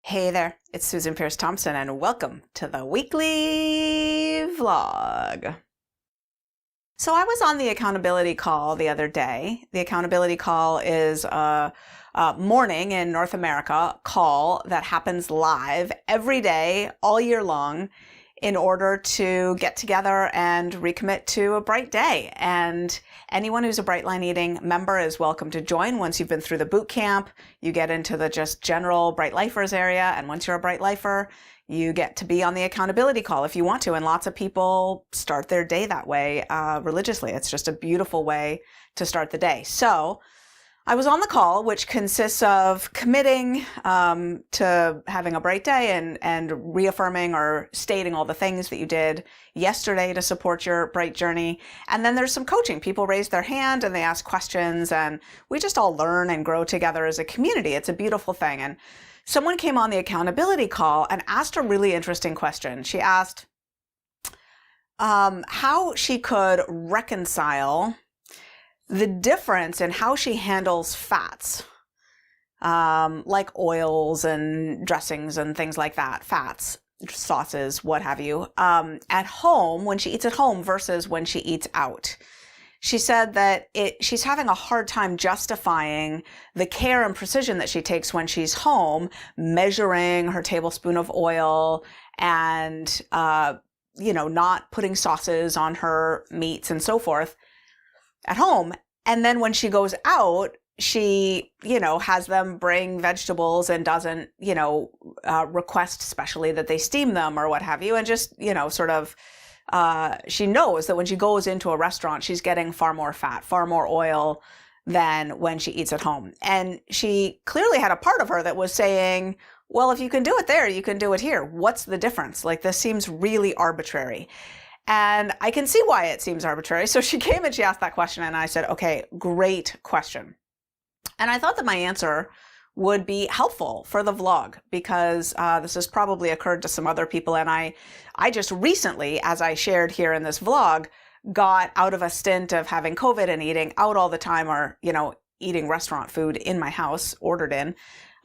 Hey there, it's Susan Pierce Thompson, and welcome to the weekly vlog. So I was on the accountability call the other day. The accountability call is a morning in North America call that happens live every day, all year long, in order to get together and recommit to a bright day. And anyone who's a Bright Line Eating member is welcome to join. Once you've been through the boot camp, you get into the just general Bright Lifers area. And once you're a Bright Lifer, you get to be on the accountability call if you want to. And lots of people start their day that way religiously. It's just a beautiful way to start the day. So I was on the call, which consists of committing to having a bright day and reaffirming or stating all the things that you did yesterday to support your bright journey. And then there's some coaching. People raise their hand and they ask questions, and we just all learn and grow together as a community. It's a beautiful thing. And someone came on the accountability call and asked a really interesting question. She asked how she could reconcile the difference in how she handles fats, like oils and dressings and things like that, fats, sauces, what have you, at home, when she eats at home versus when she eats out. She said that she's having a hard time justifying the care and precision that she takes when she's home, measuring her tablespoon of oil and, not putting sauces on her meats and so forth at home. And then when she goes out, she, has them bring vegetables and doesn't, request specially that they steam them or what have you. And just, she knows that when she goes into a restaurant, she's getting far more fat, far more oil than when she eats at home. And she clearly had a part of her that was saying, well, if you can do it there, you can do it here. What's the difference? Like, this seems really arbitrary. And I can see why it seems arbitrary. So she came and she asked that question, and I said, okay, great question. And I thought that my answer would be helpful for the vlog, because this has probably occurred to some other people. And I just recently, as I shared here in this vlog, got out of a stint of having COVID and eating out all the time, or, eating restaurant food in my house, ordered in.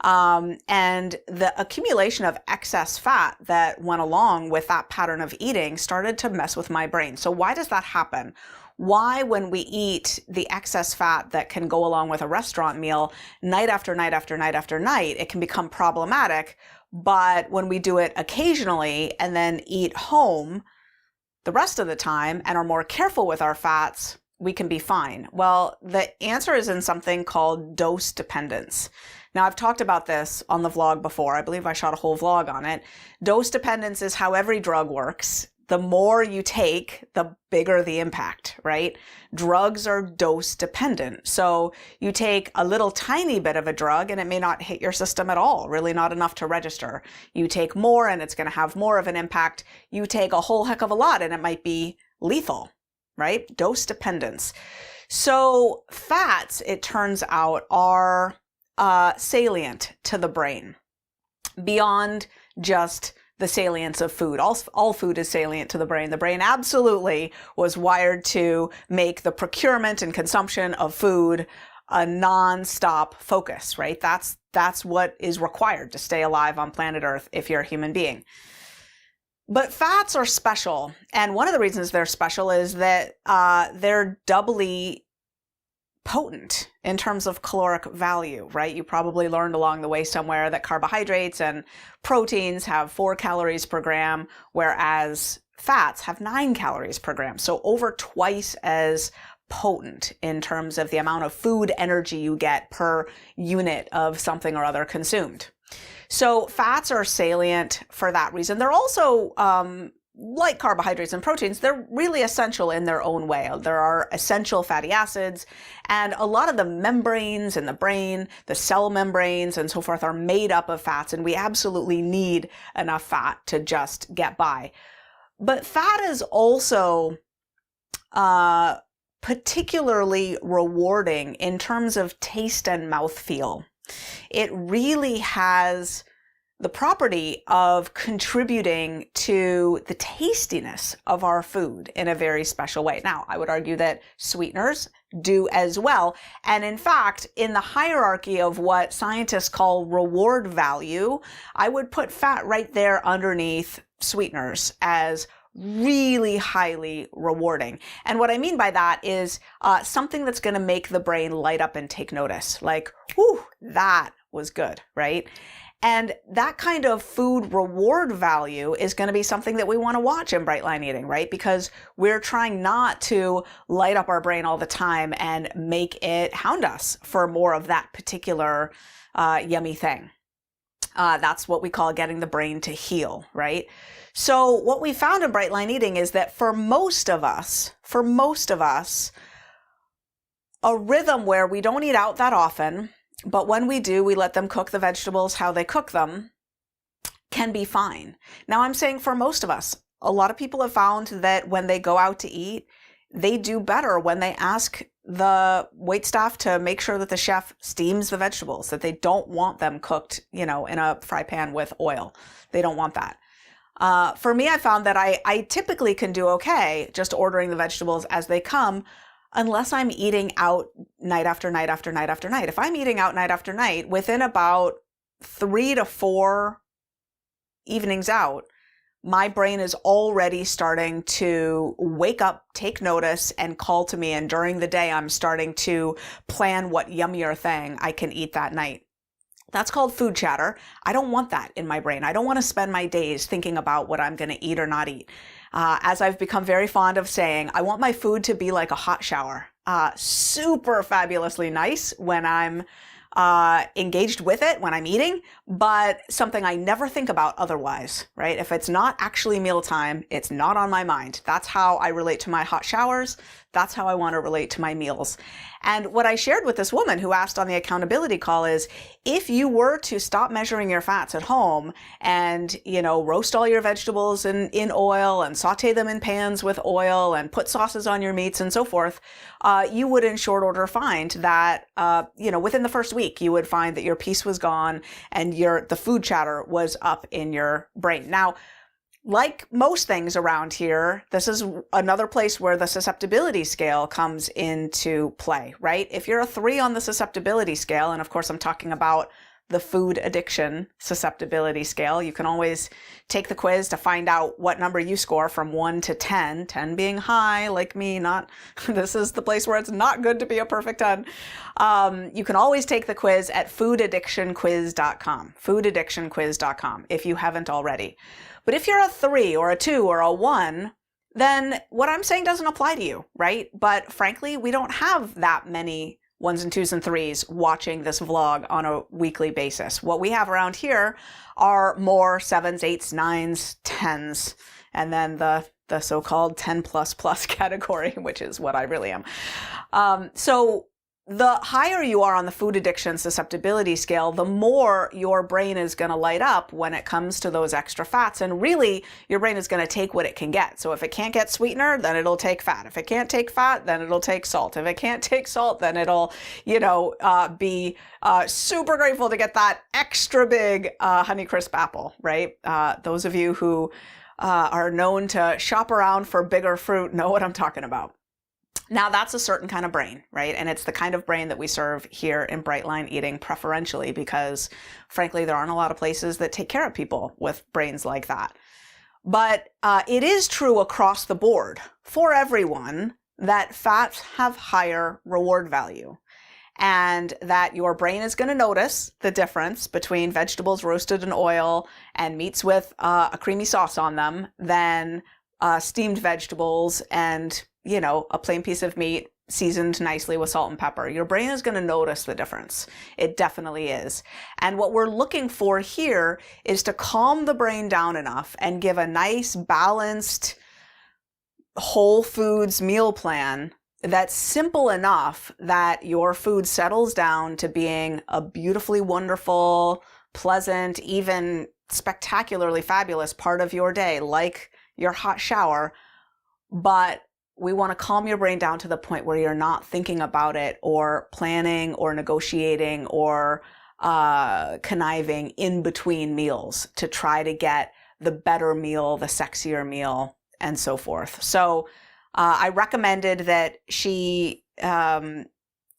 And the accumulation of excess fat that went along with that pattern of eating started to mess with my brain. So why does that happen? Why, when we eat the excess fat that can go along with a restaurant meal night after night after night after night, it can become problematic. But when we do it occasionally and then eat home the rest of the time and are more careful with our fats, we can be fine. Well, the answer is in something called dose dependence. Now, I've talked about this on the vlog before. I believe I shot a whole vlog on it. Dose dependence is how every drug works. The more you take, the bigger the impact, right? Drugs are dose dependent. So you take a little tiny bit of a drug and it may not hit your system at all, really not enough to register. You take more and it's going to have more of an impact. You take a whole heck of a lot and it might be lethal, right? Dose dependence. So fats, it turns out, are salient to the brain beyond just the salience of food. All food is salient to the brain. The brain absolutely was wired to make the procurement and consumption of food a non-stop focus, right? That's what is required to stay alive on planet Earth if you're a human being. But fats are special. And one of the reasons they're special is that they're doubly potent in terms of caloric value, right? You probably learned along the way somewhere that carbohydrates and proteins have 4 calories per gram, whereas fats have 9 calories per gram. So over twice as potent in terms of the amount of food energy you get per unit of something or other consumed. So fats are salient for that reason. They're also, like carbohydrates and proteins, they're really essential in their own way. There are essential fatty acids, and a lot of the membranes in the brain, the cell membranes and so forth, are made up of fats, and we absolutely need enough fat to just get by. But fat is also particularly rewarding in terms of taste and mouthfeel. It really has the property of contributing to the tastiness of our food in a very special way. Now, I would argue that sweeteners do as well. And in fact, in the hierarchy of what scientists call reward value, I would put fat right there underneath sweeteners as really highly rewarding. And what I mean by that is something that's going to make the brain light up and take notice. Like, whew, that was good, right? And that kind of food reward value is going to be something that we want to watch in bright line eating, right? Because we're trying not to light up our brain all the time and make it hound us for more of that particular yummy thing. That's what we call getting the brain to heal, right? So what we found in bright line eating is that for most of us, a rhythm where we don't eat out that often, but when we do, we let them cook the vegetables how they cook them, can be fine. Now, I'm saying for most of us, a lot of people have found that when they go out to eat, they do better when they ask the waitstaff to make sure that the chef steams the vegetables, that they don't want them cooked, in a fry pan with oil. They don't want that. For me, I found that I typically can do okay just ordering the vegetables as they come, unless I'm eating out night after night after night after night. If I'm eating out night after night, within about 3 to 4 evenings out, my brain is already starting to wake up, take notice, and call to me. And during the day, I'm starting to plan what yummier thing I can eat that night. That's called food chatter. I don't want that in my brain. I don't want to spend my days thinking about what I'm going to eat or not eat. As I've become very fond of saying, I want my food to be like a hot shower. Super fabulously nice when I'm engaged with it, when I'm eating, but something I never think about otherwise, right? If it's not actually mealtime, it's not on my mind. That's how I relate to my hot showers. That's how I want to relate to my meals. And what I shared with this woman who asked on the accountability call is, if you were to stop measuring your fats at home and, roast all your vegetables in oil and saute them in pans with oil and put sauces on your meats and so forth, you would in short order find that, within the first week, you would find that your peace was gone and the food chatter was up in your brain. Now, like most things around here, this is another place where the susceptibility scale comes into play, right? If you're a 3 on the susceptibility scale, and of course I'm talking about the food addiction susceptibility scale, you can always take the quiz to find out what number you score from 1 to 10, 10 being high, like me, this is the place where it's not good to be a perfect 10. You can always take the quiz at foodaddictionquiz.com, if you haven't already. But if you're a 3 or a 2 or a 1, then what I'm saying doesn't apply to you, right? But frankly, we don't have that many 1s and 2s and 3s watching this vlog on a weekly basis. What we have around here are more 7s, 8s, 9s, 10s, and then the so-called 10 plus plus category, which is what I really am. So the higher you are on the food addiction susceptibility scale, the more your brain is going to light up when it comes to those extra fats. And really, your brain is going to take what it can get. So if it can't get sweetener, then it'll take fat. If it can't take fat, then it'll take salt. If it can't take salt, then it'll, be super grateful to get that extra big Honeycrisp apple, right? Those of you who are known to shop around for bigger fruit know what I'm talking about. Now, that's a certain kind of brain, right? And it's the kind of brain that we serve here in Bright Line Eating preferentially because, frankly, there aren't a lot of places that take care of people with brains like that. But it is true across the board for everyone that fats have higher reward value and that your brain is going to notice the difference between vegetables roasted in oil and meats with a creamy sauce on them than steamed vegetables and a plain piece of meat seasoned nicely with salt and pepper. Your brain is going to notice the difference. It definitely is. And what we're looking for here is to calm the brain down enough and give a nice, balanced, whole foods meal plan that's simple enough that your food settles down to being a beautifully wonderful, pleasant, even spectacularly fabulous part of your day, like your hot shower. But we want to calm your brain down to the point where you're not thinking about it or planning or negotiating or conniving in between meals to try to get the better meal, the sexier meal, and so forth. So I recommended that she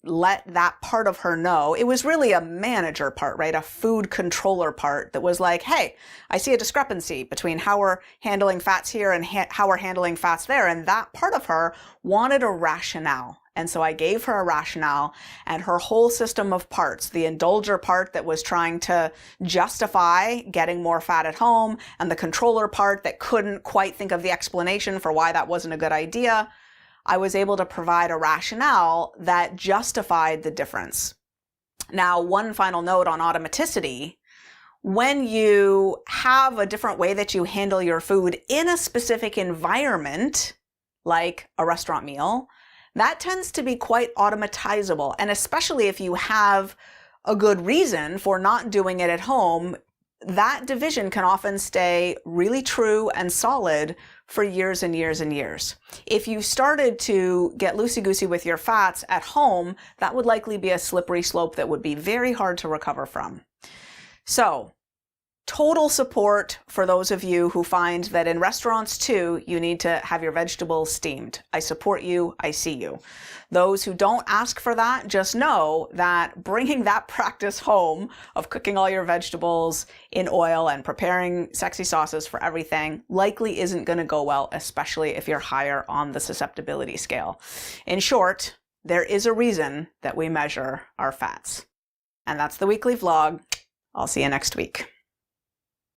let that part of her know. It was really a manager part, right? A food controller part that was like, hey, I see a discrepancy between how we're handling fats here and how we're handling fats there. And that part of her wanted a rationale. And so I gave her a rationale, and her whole system of parts, the indulger part that was trying to justify getting more fat at home, and the controller part that couldn't quite think of the explanation for why that wasn't a good idea, I was able to provide a rationale that justified the difference. Now, one final note on automaticity. When you have a different way that you handle your food in a specific environment, like a restaurant meal, that tends to be quite automatizable. And especially if you have a good reason for not doing it at home, that division can often stay really true and solid for years and years and years. If you started to get loosey-goosey with your fats at home, that would likely be a slippery slope that would be very hard to recover from. So, total support for those of you who find that in restaurants too, you need to have your vegetables steamed. I support you. I see you. Those who don't ask for that, just know that bringing that practice home of cooking all your vegetables in oil and preparing sexy sauces for everything likely isn't going to go well, especially if you're higher on the susceptibility scale. In short, there is a reason that we measure our fats. And that's the weekly vlog. I'll see you next week.